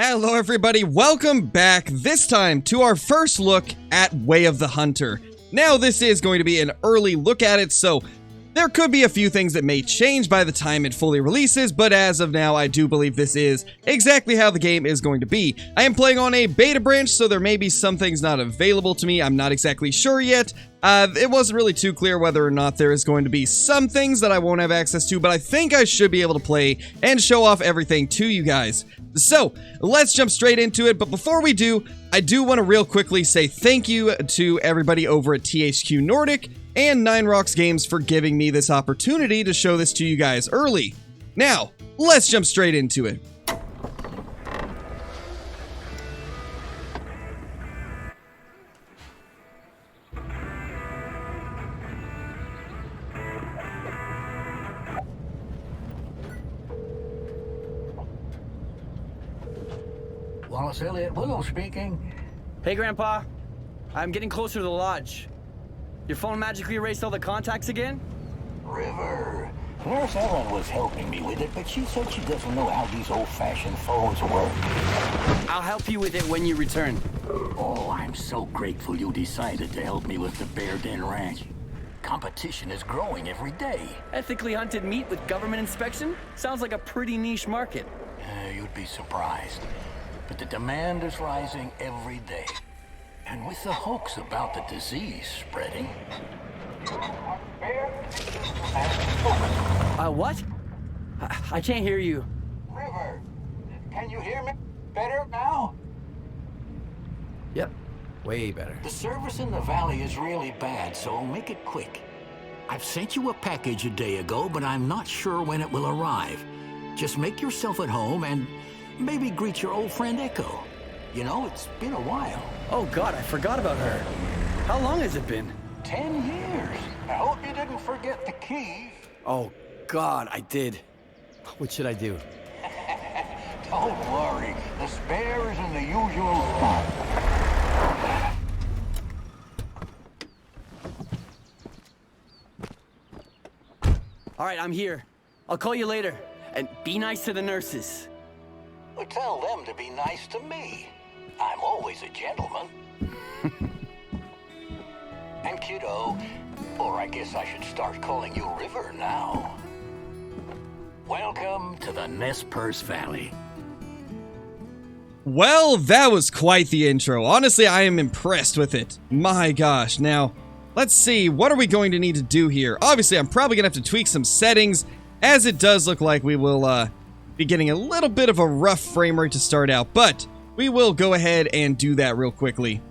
Hello everybody, welcome back, this time to our first look at Way of the Hunter. Now this is going to be an early look at it, so there could be a few things that may change by the time it fully releases, but as of now I do believe this is exactly how the game is going to be. I am playing on a beta branch, so there may be some things not available to me, I'm not exactly sure yet. It wasn't really too clear whether or not there is going to be some things that I won't have access to, but I think I should be able to play and show off everything to you guys. So, let's jump straight into it, but before we do, I do want to real quickly say thank you to everybody over at THQ Nordic and Nine Rocks Games for giving me this opportunity to show this to you guys early. Now, let's jump straight into it. Wallace Elliott, Willow speaking. Hey, Grandpa. I'm getting closer to the lodge. Your phone magically erased all the contacts again? River. Nurse Ellen was helping me with it, but she said she doesn't know how these old-fashioned phones work. I'll help you with it when you return. Oh, I'm so grateful you decided to help me with the Bear Den Ranch. Competition is growing every day. Ethically hunted meat with government inspection? Sounds like a pretty niche market. You'd be surprised. But the demand is rising every day. And with the hoax about the disease spreading... What? I can't hear you. River, can you hear me better now? Yep, way better. The service in the valley is really bad, so make it quick. I've sent you a package a day ago, but I'm not sure when it will arrive. Just make yourself at home and maybe greet your old friend Echo. You know, it's been a while. Oh God, I forgot about her. How long has it been? 10 years. I hope you didn't forget the keys. Oh God, I did. What should I do? Don't worry. The spare is in the usual spot. All right, I'm here. I'll call you later. And be nice to the nurses. Well, tell them to be nice to me. I'm always a gentleman. And kiddo, or I guess I should start calling you River now. Welcome to the Nez Perce Valley. Well, that was quite the intro. Honestly, I am impressed with it. My gosh. Now, let's see. What are we going to need to do here? Obviously, I'm probably going to have to tweak some settings, as it does look like we will be getting a little bit of a rough frame rate to start out, but we will go ahead and do that real quickly.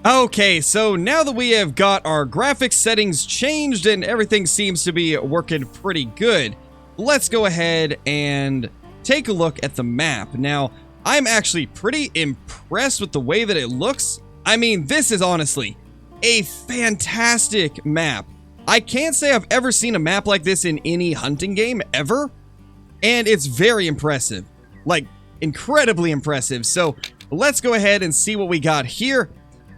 Okay, so now that we have got our graphics settings changed and everything seems to be working pretty good, let's go ahead and take a look at the map. Now, I'm actually pretty impressed with the way that it looks. I mean, this is honestly a fantastic map. I can't say I've ever seen a map like this in any hunting game ever, and it's very impressive. Like, incredibly impressive. So, let's go ahead and see what we got here.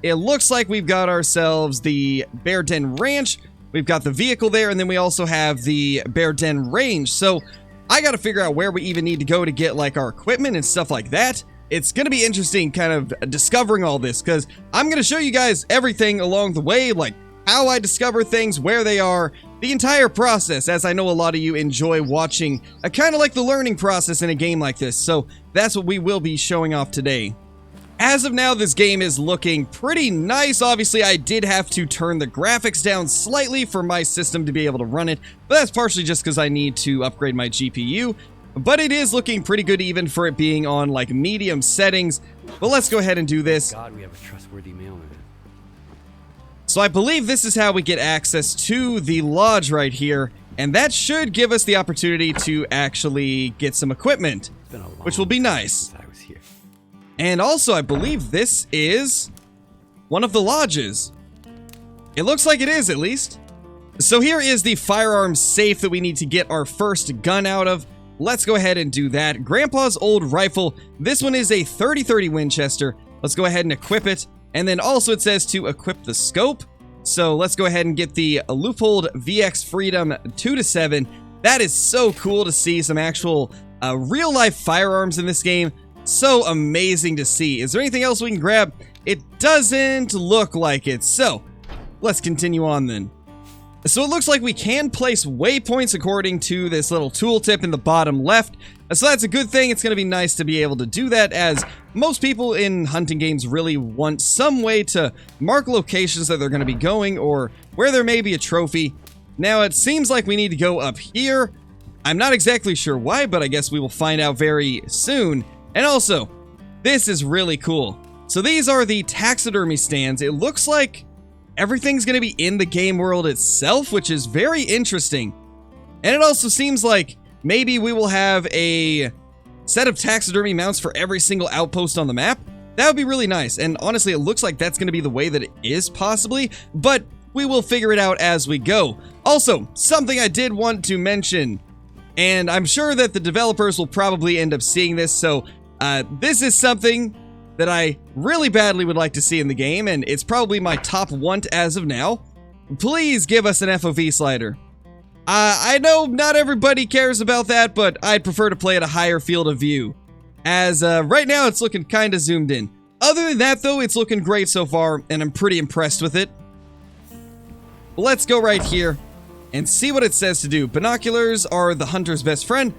It looks like we've got ourselves the Bear Den Ranch, we've got the vehicle there, and then we also have the Bear Den Range. So, I gotta figure out where we even need to go to get, like, our equipment and stuff like that. It's gonna be interesting kind of discovering all this, because I'm gonna show you guys everything along the way, like how I discover things, where they are, the entire process, as I know a lot of you enjoy watching, kind of like the learning process in a game like this, so that's what we will be showing off today. As of now, this game is looking pretty nice. Obviously, I did have to turn the graphics down slightly for my system to be able to run it, but that's partially just because I need to upgrade my GPU, but it is looking pretty good even for it being on, like, medium settings. But let's go ahead and do this. God, we have a trustworthy mailman. So I believe this is how we get access to the lodge right here, and that should give us the opportunity to actually get some equipment, which will be nice. And also, I believe this is one of the lodges. It looks like it is, at least. So here is the firearms safe that we need to get our first gun out of. Let's go ahead and do that. Grandpa's old rifle. This one is a 30-30 Winchester. Let's go ahead and equip it. And then also it says to equip the scope. So let's go ahead and get the Loophole VX Freedom 2-7. That is so cool to see some actual real-life firearms in this game. So amazing to see. Is there anything else we can grab? It doesn't look like it. So let's continue on then. So it looks like we can place waypoints according to this little tooltip in the bottom left. So that's a good thing. It's going to be nice to be able to do that, as most people in hunting games really want some way to mark locations that they're going to be going or where there may be a trophy. Now it seems like we need to go up here. I'm not exactly sure why, but I guess we will find out very soon. And also, this is really cool. So these are the taxidermy stands. It looks like everything's going to be in the game world itself, which is very interesting. And it also seems like maybe we will have a set of taxidermy mounts for every single outpost on the map. That would be really nice. And honestly, it looks like that's going to be the way that it is possibly, but we will figure it out as we go. Also, something I did want to mention, and I'm sure that the developers will probably end up seeing this, so this is something that I really badly would like to see in the game, and it's probably my top want as of now. Please give us an FOV slider. I know not everybody cares about that, but I'd prefer to play at a higher field of view, as right now it's looking kind of zoomed in. Other than that though, it's looking great so far, and I'm pretty impressed with it. Let's go right here and see what it says to do. Binoculars are the hunter's best friend.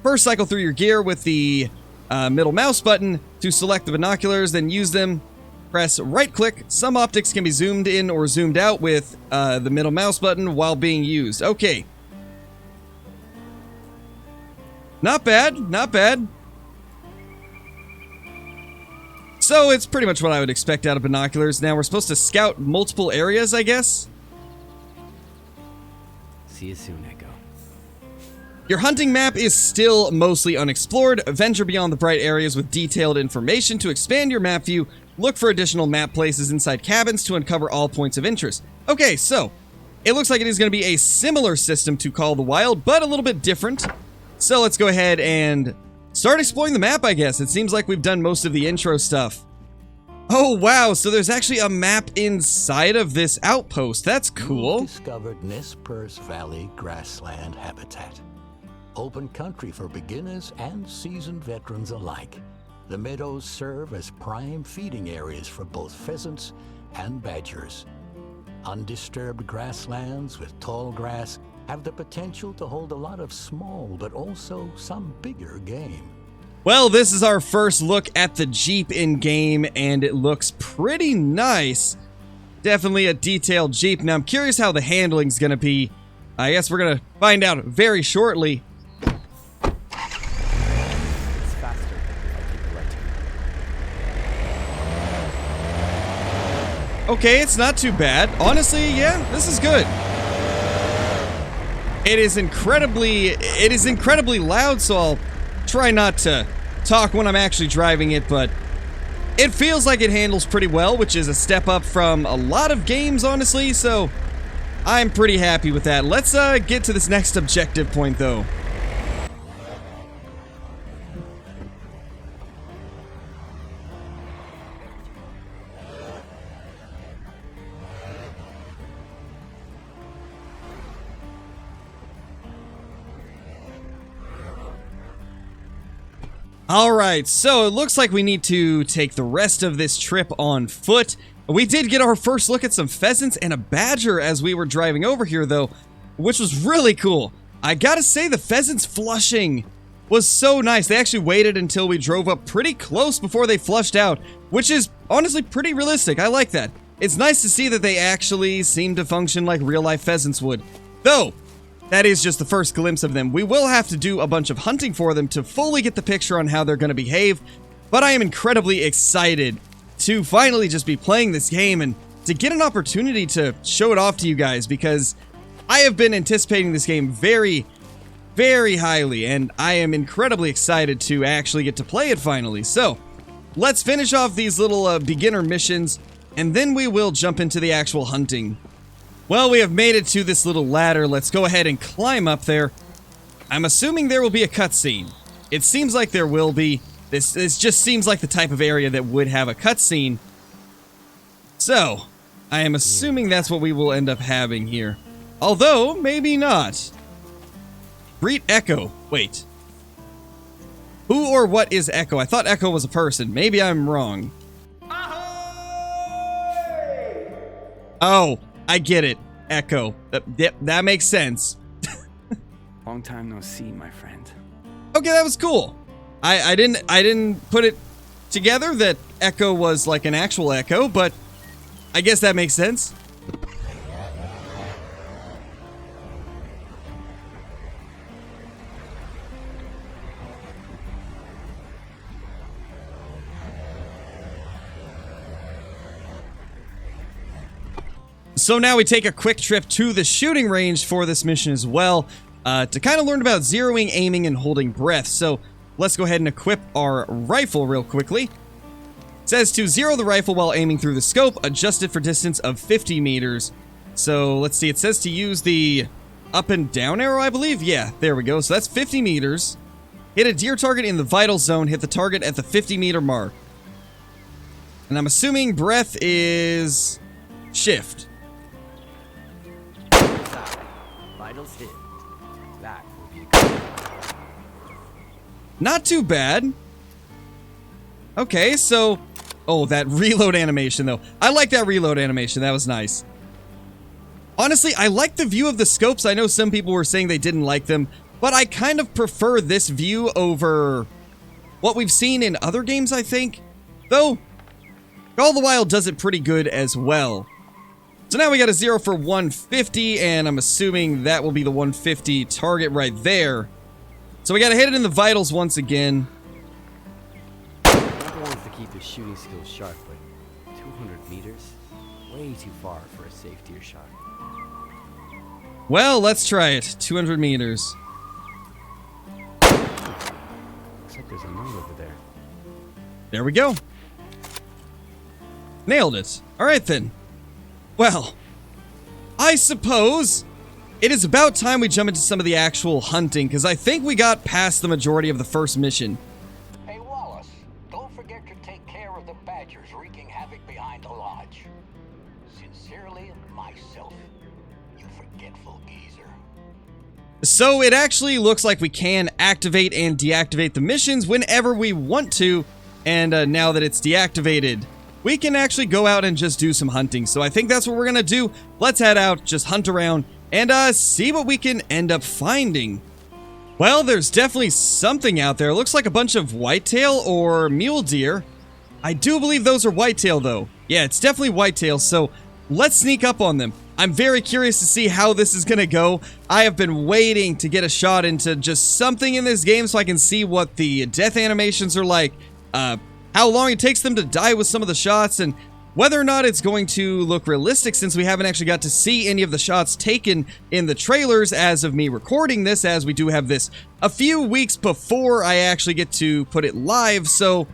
First, cycle through your gear with the middle mouse button to select the binoculars, then use them. Press right click. Some optics can be zoomed in or zoomed out with the middle mouse button while being used. Okay. Not bad, not bad. So it's pretty much what I would expect out of binoculars. Now we're supposed to scout multiple areas, I guess. See you soon, Echo. Your hunting map is still mostly unexplored. Venture beyond the bright areas with detailed information to expand your map view. Look for additional map places inside cabins to uncover all points of interest. Okay, so it looks like it is going to be a similar system to Call of the Wild, but a little bit different. So let's go ahead and start exploring the map, I guess. It seems like we've done most of the intro stuff. Oh, wow. So there's actually a map inside of this outpost. That's cool. You've discovered Nez Perce Valley grassland habitat. Open country for beginners and seasoned veterans alike. The meadows serve as prime feeding areas for both pheasants and badgers. Undisturbed grasslands with tall grass have the potential to hold a lot of small but also some bigger game. Well, this is our first look at the Jeep in-game, and it looks pretty nice. Definitely a detailed Jeep. Now, I'm curious how the handling's gonna be. I guess we're gonna find out very shortly. It's faster. I'll keep it right. Okay, it's not too bad. Honestly, yeah, this is good. It is incredibly loud, so I'll try not to talk when I'm actually driving it, but it feels like it handles pretty well, which is a step up from a lot of games, honestly, so I'm pretty happy with that. Let's get to this next objective point, though. Alright, so it looks like we need to take the rest of this trip on foot. We did get our first look at some pheasants and a badger as we were driving over here, though, which was really cool. I gotta say, the pheasants flushing was so nice. They actually waited until we drove up pretty close before they flushed out, which is honestly pretty realistic. I like that. It's nice to see that they actually seem to function like real-life pheasants would. Though, that is just the first glimpse of them. We will have to do a bunch of hunting for them to fully get the picture on how they're going to behave, but I am incredibly excited to finally just be playing this game and to get an opportunity to show it off to you guys, because I have been anticipating this game very, very highly, and I am incredibly excited to actually get to play it finally. So, let's finish off these little beginner missions, and then we will jump into the actual hunting. Well, we have made it to this little ladder. Let's go ahead and climb up there. I'm assuming there will be a cutscene. It seems like there will be. This just seems like the type of area that would have a cutscene. So, I am assuming that's what we will end up having here. Although, maybe not. Greet Echo. Wait. Who or what is Echo? I thought Echo was a person. Maybe I'm wrong. Oh, I get it. Echo. That makes sense. Long time no see, my friend. Okay, that was cool. I didn't put it together that Echo was like an actual Echo, but I guess that makes sense. So now we take a quick trip to the shooting range for this mission as well, to kind of learn about zeroing, aiming, and holding breath. So let's go ahead and equip our rifle real quickly. It says to zero the rifle while aiming through the scope, adjusted for distance of 50 meters. So let's see, it says to use the up and down arrow, I believe. Yeah, there we go. So that's 50 meters. Hit a deer target in the vital zone, hit the target at the 50-meter mark. And I'm assuming breath is shift. Vitals hit. That will be a good. Not too bad. Okay, so... Oh, that reload animation, though. I like that reload animation. That was nice. Honestly, I like the view of the scopes. I know some people were saying they didn't like them, but I kind of prefer this view over what we've seen in other games, I think. Though, Call of the Wild does it pretty good as well. So now we got a 0 for 150, and I'm assuming that will be the 150 target right there. So we got to hit it in the vitals once again. He wants to keep his shooting skills sharp, but 200 meters? Way too far for a safe deer shot. Well, let's try it. 200 meters. Looks like there's a note over there. There we go. Nailed it. All right, then. Well, I suppose it is about time we jump into some of the actual hunting, because I think we got past the majority of the first mission. Hey, Wallace, don't forget to take care of the badgers wreaking havoc behind the lodge. Sincerely, myself, you forgetful geezer. So it actually looks like we can activate and deactivate the missions whenever we want to, and now that it's deactivated, we can actually go out and just do some hunting. So I think that's what we're gonna do. Let's head out, just hunt around, and see what we can end up finding. Well, there's definitely something out there. It looks like a bunch of whitetail or mule deer. I do believe those are whitetail, though. Yeah, it's definitely whitetail, so let's sneak up on them. I'm very curious to see how this is gonna go. I have been waiting to get a shot into just something in this game so I can see what the death animations are like, how long it takes them to die with some of the shots, and whether or not it's going to look realistic, since we haven't actually got to see any of the shots taken in the trailers as of me recording this, as we do have this a few weeks before I actually get to put it live. So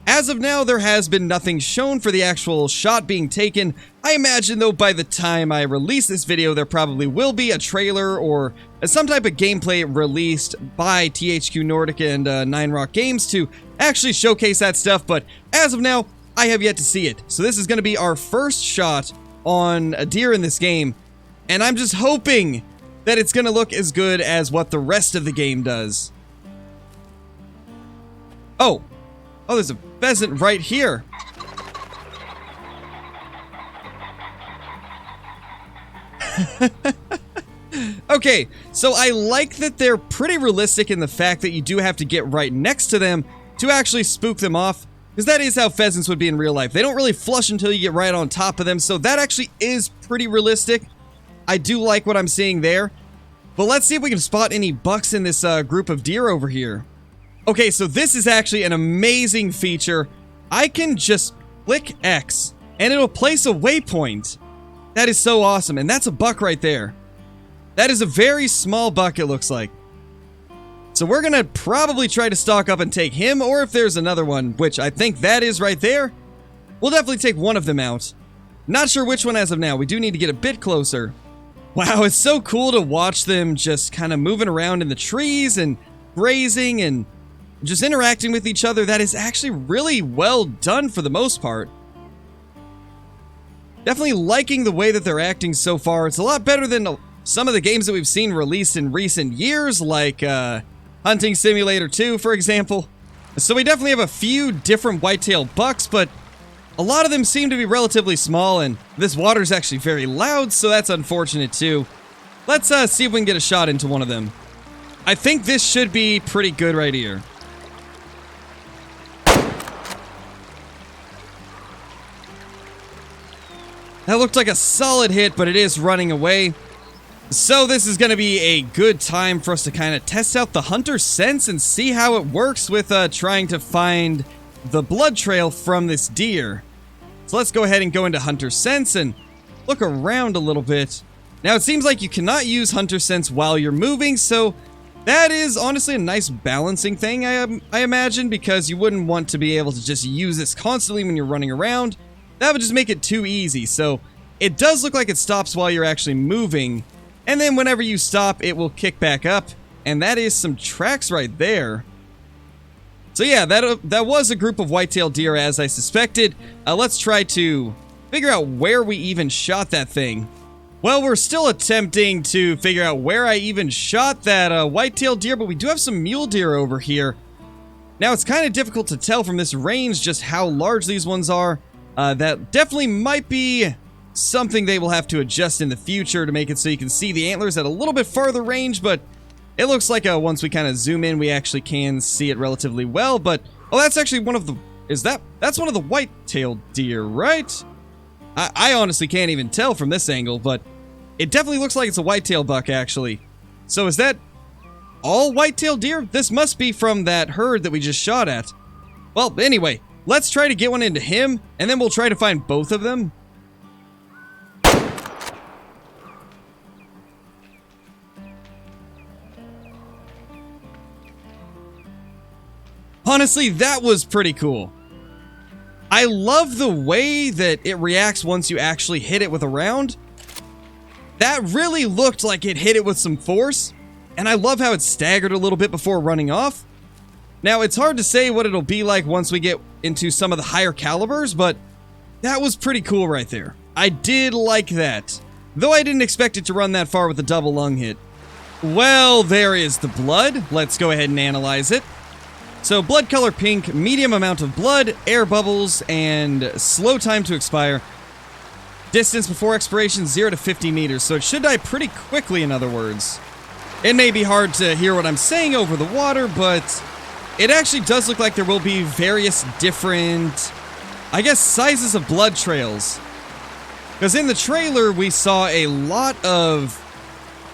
as of now, there has been nothing shown for the actual shot being taken. I imagine, though, by the time I release this video, there probably will be a trailer or some type of gameplay released by THQ Nordic and Nine Rock Games to actually showcase that stuff. But as of now, I have yet to see it. So this is going to be our first shot on a deer in this game, and I'm just hoping that it's going to look as good as what the rest of the game does. Oh, there's a pheasant right here. Okay, so I like that they're pretty realistic in the fact that you do have to get right next to them to actually spook them off, because that is how pheasants would be in real life. They don't really flush until you get right on top of them, so that actually is pretty realistic. I do like what I'm seeing there. But let's see if we can spot any bucks in this group of deer over here. Okay, so this is actually an amazing feature. I can just click X, and it'll place a waypoint. That is so awesome, and that's a buck right there. That is a very small buck, it looks like. So we're gonna probably try to stalk up and take him, or if there's another one, which I think that is right there, we'll definitely take one of them out. Not sure which one as of now. We do need to get a bit closer. Wow, it's so cool to watch them just kind of moving around in the trees and grazing and just interacting with each other. That is actually really well done for the most part. Definitely liking the way that they're acting so far. It's a lot better than some of the games that we've seen released in recent years, like Hunting Simulator 2, for example. So we definitely have a few different whitetail bucks, but a lot of them seem to be relatively small, and this water's actually very loud, so that's unfortunate too. Let's see if we can get a shot into one of them. I think this should be pretty good right here. That looked like a solid hit, but it is running away. So this is going to be a good time for us to kind of test out the hunter's sense and see how it works with trying to find the blood trail from this deer. So let's go ahead and go into hunter's sense and look around a little bit. Now it seems like you cannot use hunter's sense while you're moving, so that is honestly a nice balancing thing, I imagine, because you wouldn't want to be able to just use this constantly when you're running around. That would just make it too easy. So it does look like it stops while you're actually moving, and then whenever you stop, it will kick back up, and that is some tracks right there. So yeah, that was a group of whitetail deer as I suspected. Let's try to figure out where we even shot that thing. Well, we're still attempting to figure out where I even shot that whitetail deer, but we do have some mule deer over here. Now, it's kind of difficult to tell from this range just how large these ones are. That definitely might be something they will have to adjust in the future to make it so you can see the antlers at a little bit farther range, but it looks like once we kind of zoom in, we actually can see it relatively well. But, oh, that's actually one of the... That's one of the white-tailed deer, right? I honestly can't even tell from this angle, but it definitely looks like it's a whitetail buck, actually. So is that all whitetail deer? This must be from that herd that we just shot at. Well, anyway, let's try to get one into him, and then we'll try to find both of them. Honestly, that was pretty cool. I love the way that it reacts once you actually hit it with a round. That really looked like it hit it with some force, and I love how it staggered a little bit before running off. Now, it's hard to say what it'll be like once we get into some of the higher calibers, but that was pretty cool right there. I did like that, though I didn't expect it to run that far with a double lung hit. Well, there is the blood. Let's go ahead and analyze it. So, blood color pink, medium amount of blood, air bubbles, and slow time to expire. Distance before expiration, 0 to 50 meters, so it should die pretty quickly, in other words. It may be hard to hear what I'm saying over the water, but it actually does look like there will be various different, I guess, sizes of blood trails. Because in the trailer, we saw a lot of,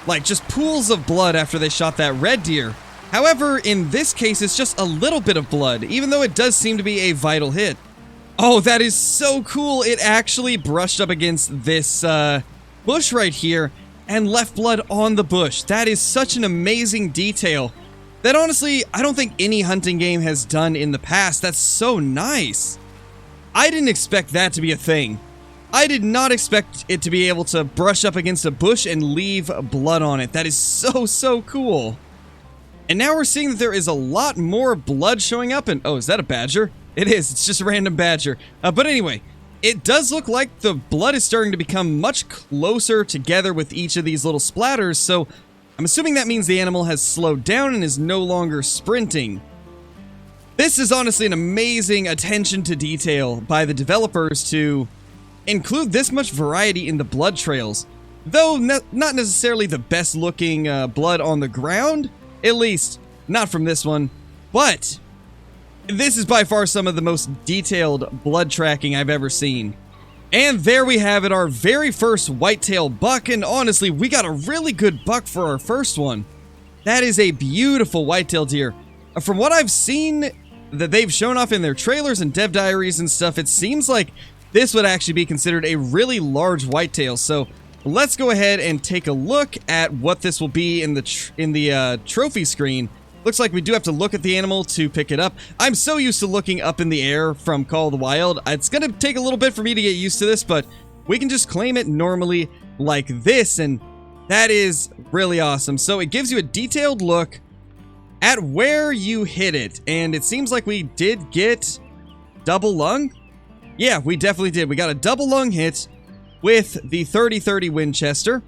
like, just pools of blood after they shot that red deer. However, in this case, it's just a little bit of blood, even though it does seem to be a vital hit. Oh, that is so cool. It actually brushed up against this bush right here and left blood on the bush. That is such an amazing detail that honestly, I don't think any hunting game has done in the past. That's so nice. I didn't expect that to be a thing. I did not expect it to be able to brush up against a bush and leave blood on it. That is so, so cool. And now we're seeing that there is a lot more blood showing up, and oh, is that a badger? It is, it's just a random badger. But anyway, it does look like the blood is starting to become much closer together with each of these little splatters, so I'm assuming that means the animal has slowed down and is no longer sprinting. This is honestly an amazing attention to detail by the developers to include this much variety in the blood trails. Though not necessarily the best looking blood on the ground, at least not from this one, but this is by far some of the most detailed blood tracking I've ever seen. And there we have it, our very first whitetail buck, and honestly, we got a really good buck for our first one. That is a beautiful whitetail deer. From what I've seen that they've shown off in their trailers and dev diaries and stuff, it seems like this would actually be considered a really large whitetail, so let's go ahead and take a look at what this will be in the trophy screen. Looks like we do have to look at the animal to pick it up. I'm so used to looking up in the air from Call of the Wild. It's going to take a little bit for me to get used to this, but we can just claim it normally like this, and that is really awesome. So it gives you a detailed look at where you hit it, and it seems like we did get double lung. Yeah, we definitely did. We got a double lung hit with the 30-30 Winchester.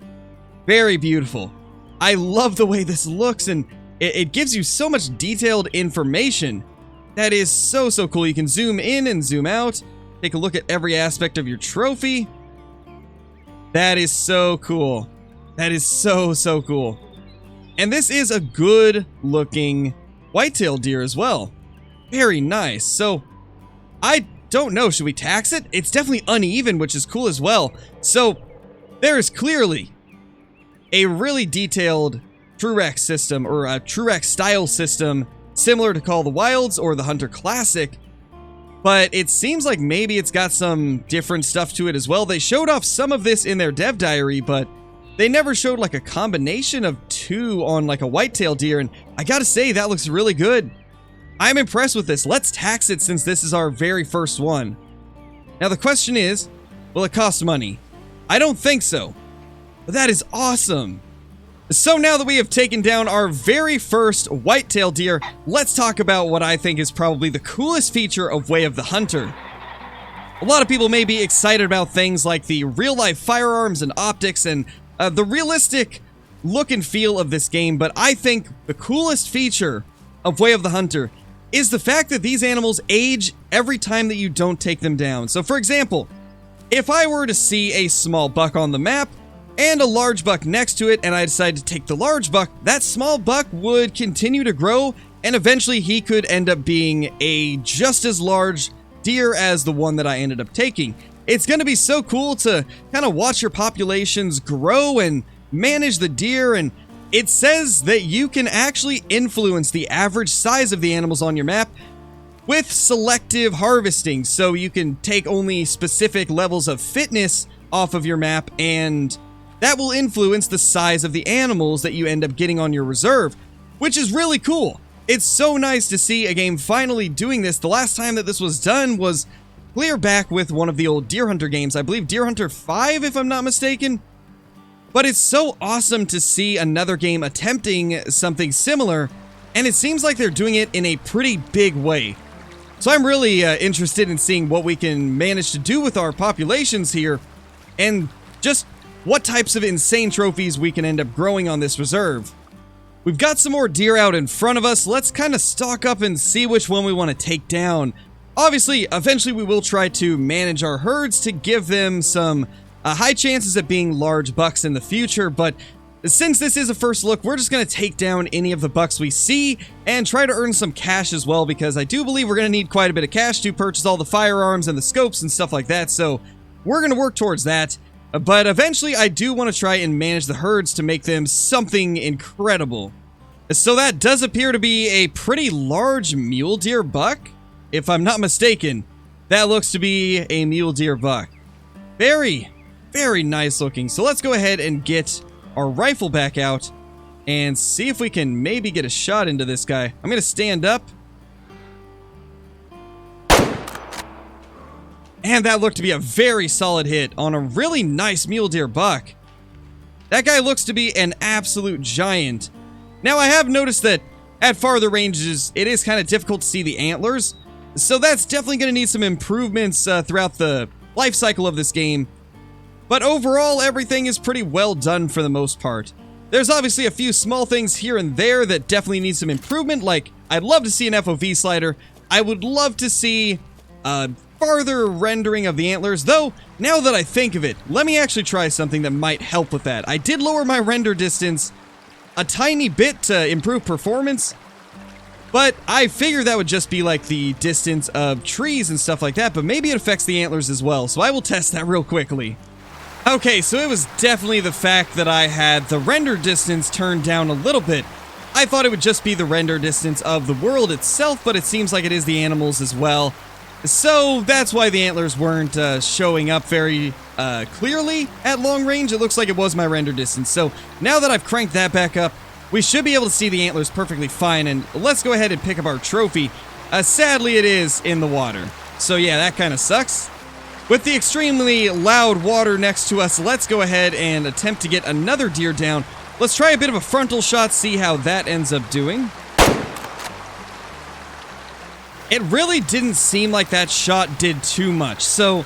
Very beautiful. I love the way this looks, and It gives you so much detailed information. That is so cool. You can zoom in and zoom out. Take a look at every aspect of your trophy. That is so cool. That is so cool. And this is a good looking whitetail deer as well. Very nice. So, I don't know. Should we tax it? It's definitely uneven, which is cool as well. So, there is clearly a really detailed TrueRec system, or a TrueRec style system, similar to Call of the Wilds or the Hunter Classic. But it seems like maybe it's got some different stuff to it as well. They showed off some of this in their dev diary, but they never showed like a combination of two on like a whitetail deer, and I gotta say, that looks really good. I'm impressed with this. Let's tax it since this is our very first one. Now the question is, will it cost money? I don't think so, but that is awesome. So now that we have taken down our very first whitetail deer, let's talk about what I think is probably the coolest feature of Way of the Hunter. A lot of people may be excited about things like the real-life firearms and optics and the realistic look and feel of this game, but I think the coolest feature of Way of the Hunter is the fact that these animals age every time that you don't take them down. So for example, if I were to see a small buck on the map, and a large buck next to it, and I decide to take the large buck, that small buck would continue to grow, and eventually he could end up being a just as large deer as the one that I ended up taking. It's going to be so cool to kind of watch your populations grow and manage the deer, and it says that you can actually influence the average size of the animals on your map with selective harvesting, so you can take only specific levels of fitness off of your map, and that will influence the size of the animals that you end up getting on your reserve, which is really cool. It's so nice to see a game finally doing this. The last time that this was done was clear back with one of the old Deer Hunter games. I believe Deer Hunter 5, if I'm not mistaken. But it's so awesome to see another game attempting something similar, and it seems like they're doing it in a pretty big way. So I'm really interested in seeing what we can manage to do with our populations here, and just what types of insane trophies we can end up growing on this reserve. We've got some more deer out in front of us. Let's kind of stock up and see which one we want to take down. Obviously, eventually we will try to manage our herds to give them some high chances at being large bucks in the future, but since this is a first look, we're just going to take down any of the bucks we see and try to earn some cash as well, because I do believe we're going to need quite a bit of cash to purchase all the firearms and the scopes and stuff like that, so we're going to work towards that. But eventually, I do want to try and manage the herds to make them something incredible. So that does appear to be a pretty large mule deer buck. If I'm not mistaken, that looks to be a mule deer buck. Very nice looking. So let's go ahead and get our rifle back out and see if we can maybe get a shot into this guy. I'm going to stand up. And that looked to be a very solid hit on a really nice mule deer buck. That guy looks to be an absolute giant. Now, I have noticed that at farther ranges, it is kind of difficult to see the antlers. So that's definitely going to need some improvements throughout the life cycle of this game. But overall, everything is pretty well done for the most part. There's obviously a few small things here and there that definitely need some improvement. Like, I'd love to see an FOV slider. I would love to see farther rendering of the antlers, though now that I think of it, let me actually try something that might help with that. I did lower my render distance a tiny bit to improve performance, but I figured that would just be like the distance of trees and stuff like that, but maybe it affects the antlers as well, so I will test that real quickly. Okay, so it was definitely the fact that I had the render distance turned down a little bit. I thought it would just be the render distance of the world itself, but it seems like it is the animals as well. So that's why the antlers weren't showing up very clearly at long range. It looks like it was my render distance. So now that I've cranked that back up, we should be able to see the antlers perfectly fine. And let's go ahead and pick up our trophy. Sadly, it is in the water. So yeah, that kind of sucks. With the extremely loud water next to us, let's go ahead and attempt to get another deer down. Let's try a bit of a frontal shot, see how that ends up doing. It really didn't seem like that shot did too much, so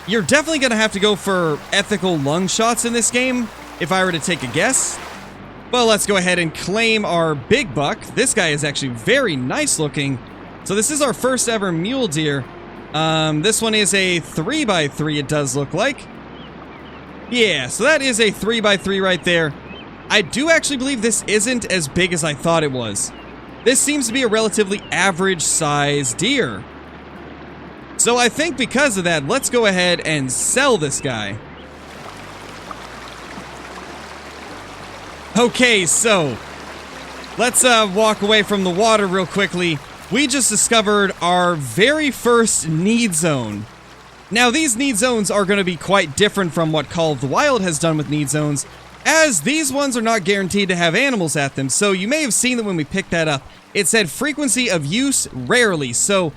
you're definitely going to have to go for ethical lung shots in this game, if I were to take a guess. Well, let's go ahead and claim our big buck. This guy is actually very nice looking. So this is our first ever mule deer. This one is a 3x3, it does look like. Yeah, so that is a 3x3 right there. I do actually believe this isn't as big as I thought it was. This seems to be a relatively average size deer. So I think because of that, let's go ahead and sell this guy. Okay, so let's walk away from the water real quickly. We just discovered our very first need zone. Now, these need zones are going to be quite different from what Call of the Wild has done with need zones, as these ones are not guaranteed to have animals at them. So you may have seen that when we picked that up, it said frequency of use rarely. So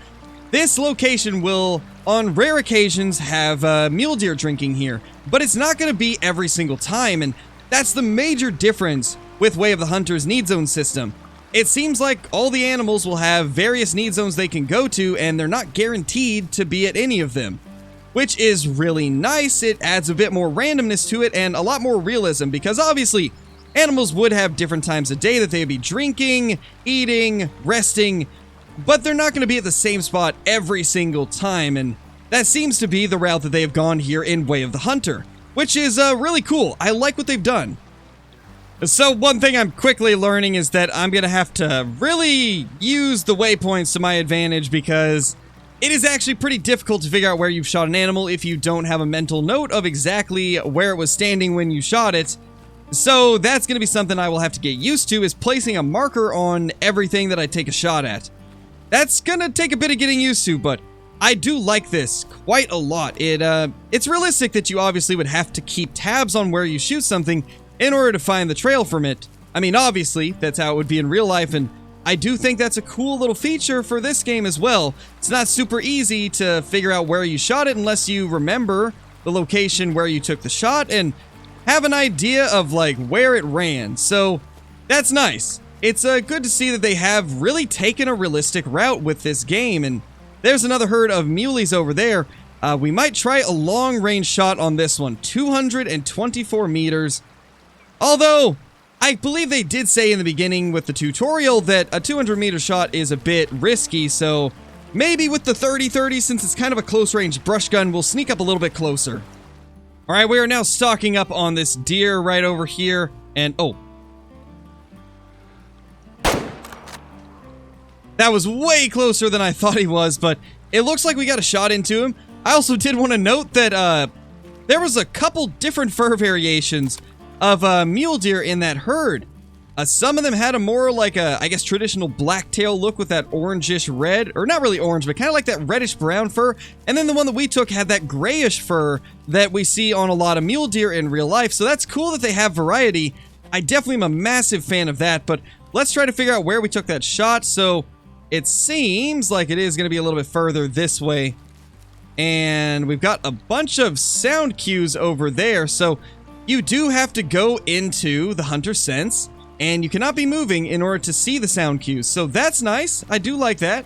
this location will, on rare occasions, have mule deer drinking here, but it's not going to be every single time, and that's the major difference with Way of the Hunter's need zone system. It seems like all the animals will have various need zones they can go to, and they're not guaranteed to be at any of them, which is really nice. It adds a bit more randomness to it and a lot more realism, because obviously animals would have different times of day that they would be drinking, eating, resting, but they're not going to be at the same spot every single time, and that seems to be the route that they have gone here in Way of the Hunter, which is really cool. I like what they've done. So one thing I'm quickly learning is that I'm going to have to really use the waypoints to my advantage, because it is actually pretty difficult to figure out where you've shot an animal if you don't have a mental note of exactly where it was standing when you shot it. So that's going to be something I will have to get used to, is placing a marker on everything that I take a shot at. That's going to take a bit of getting used to, but I do like this quite a lot. It's realistic that you obviously would have to keep tabs on where you shoot something in order to find the trail from it. I mean, obviously, that's how it would be in real life, and I do think that's a cool little feature for this game as well. It's not super easy to figure out where you shot it unless you remember the location where you took the shot and have an idea of, like, where it ran. So, that's nice. It's good to see that they have really taken a realistic route with this game, and there's another herd of muleys over there. We might try a long-range shot on this one, 224 meters. Although, I believe they did say in the beginning with the tutorial that a 200-meter shot is a bit risky, so maybe with the 30-30, since it's kind of a close-range brush gun, we'll sneak up a little bit closer. Alright, we are now stalking up on this deer right over here, and oh. That was way closer than I thought he was, but it looks like we got a shot into him. I also did want to note that there was a couple different fur variations of mule deer in that herd. Some of them had a more like a, I guess, traditional blacktail look with that orangish red, or not really orange, but kind of like that reddish brown fur. And then the one that we took had that grayish fur that we see on a lot of mule deer in real life. So that's cool that they have variety. I definitely am a massive fan of that, but let's try to figure out where we took that shot. So it seems like it is going to be a little bit further this way. And we've got a bunch of sound cues over there. So you do have to go into the hunter sense, and you cannot be moving in order to see the sound cues. So that's nice. I do like that.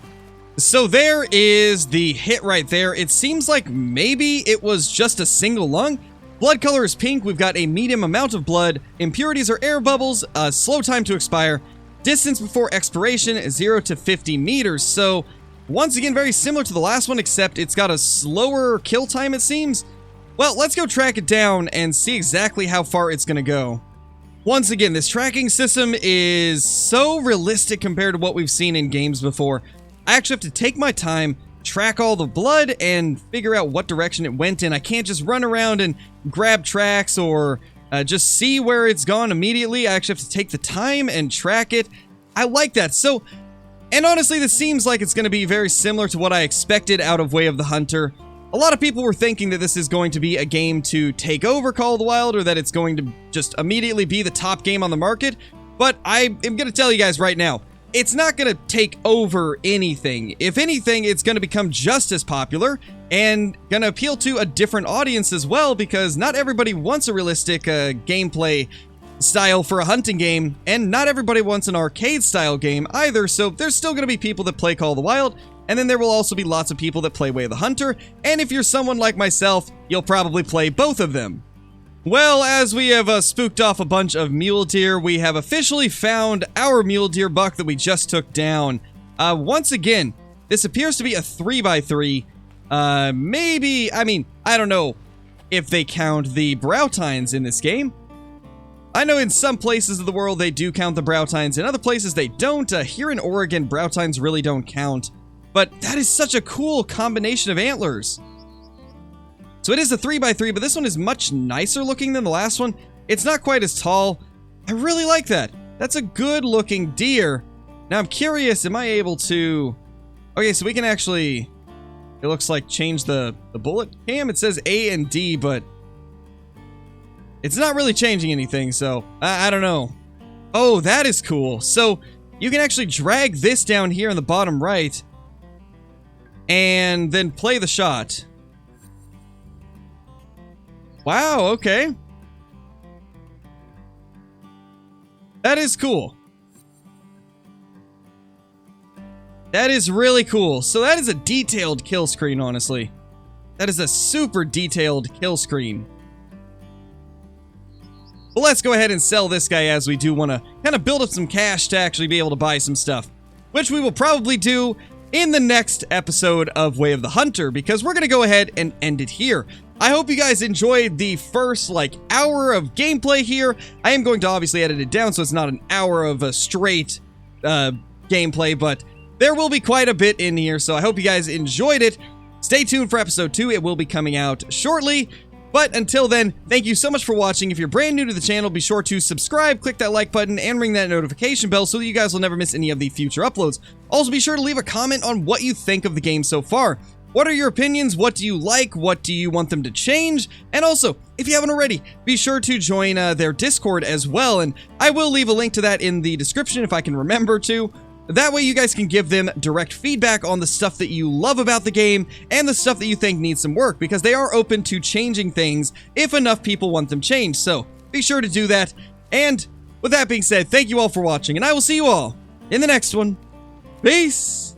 So there is the hit right there. It seems like maybe it was just a single lung. Blood color is pink. We've got a medium amount of blood. Impurities are air bubbles. Slow time to expire. Distance before expiration is 0 to 50 meters. So once again, very similar to the last one, except it's got a slower kill time, it seems. Well, let's go track it down and see exactly how far it's going to go. Once again, this tracking system is so realistic compared to what we've seen in games before. I actually have to take my time, track all the blood, and figure out what direction it went in. I can't just run around and grab tracks or just see where it's gone immediately. I actually have to take the time and track it. I like that. So, and honestly, this seems like it's going to be very similar to what I expected out of Way of the Hunter. A lot of people were thinking that this is going to be a game to take over Call of the Wild, or that it's going to just immediately be the top game on the market, but I am going to tell you guys right now, it's not going to take over anything. If anything, it's going to become just as popular and going to appeal to a different audience as well, because not everybody wants a realistic gameplay style for a hunting game, and not everybody wants an arcade style game either, so there's still going to be people that play Call of the Wild, and then there will also be lots of people that play Way of the Hunter, and if you're someone like myself, you'll probably play both of them. Well, as we have spooked off a bunch of mule deer, we have officially found our mule deer buck that we just took down. Once again, this appears to be a 3x3. Maybe, I mean, I don't know if they count the brow tines in this game. I know in some places of the world they do count the brow tines, in other places they don't. Here in Oregon, brow tines really don't count. But that is such a cool combination of antlers. So it is a 3x3, but this one is much nicer looking than the last one. It's not quite as tall. I really like that. That's a good looking deer. Now I'm curious, am I able to... Okay, so we can actually... It looks like change the bullet cam. It says A and D, but... It's not really changing anything, so I don't know. Oh, that is cool. So you can actually drag this down here in the bottom right and then play the shot. Wow, okay. That is cool. That is really cool. So that is a detailed kill screen, honestly. That is a super detailed kill screen. But let's go ahead and sell this guy, as we do want to kind of build up some cash to actually be able to buy some stuff. Which we will probably do in the next episode of Way of the Hunter, because we're going to go ahead and end it here. I hope you guys enjoyed the first, hour of gameplay here. I am going to obviously edit it down so it's not an hour of a straight gameplay, but there will be quite a bit in here, so I hope you guys enjoyed it. Stay tuned for episode 2. It will be coming out shortly. But until then, thank you so much for watching. If you're brand new to the channel, be sure to subscribe, click that like button, and ring that notification bell so that you guys will never miss any of the future uploads. Also, be sure to leave a comment on what you think of the game so far. What are your opinions? What do you like? What do you want them to change? And also, if you haven't already, be sure to join their Discord as well, and I will leave a link to that in the description if I can remember to. That way you guys can give them direct feedback on the stuff that you love about the game and the stuff that you think needs some work, because they are open to changing things if enough people want them changed. So be sure to do that. And with that being said, thank you all for watching, and I will see you all in the next one. Peace!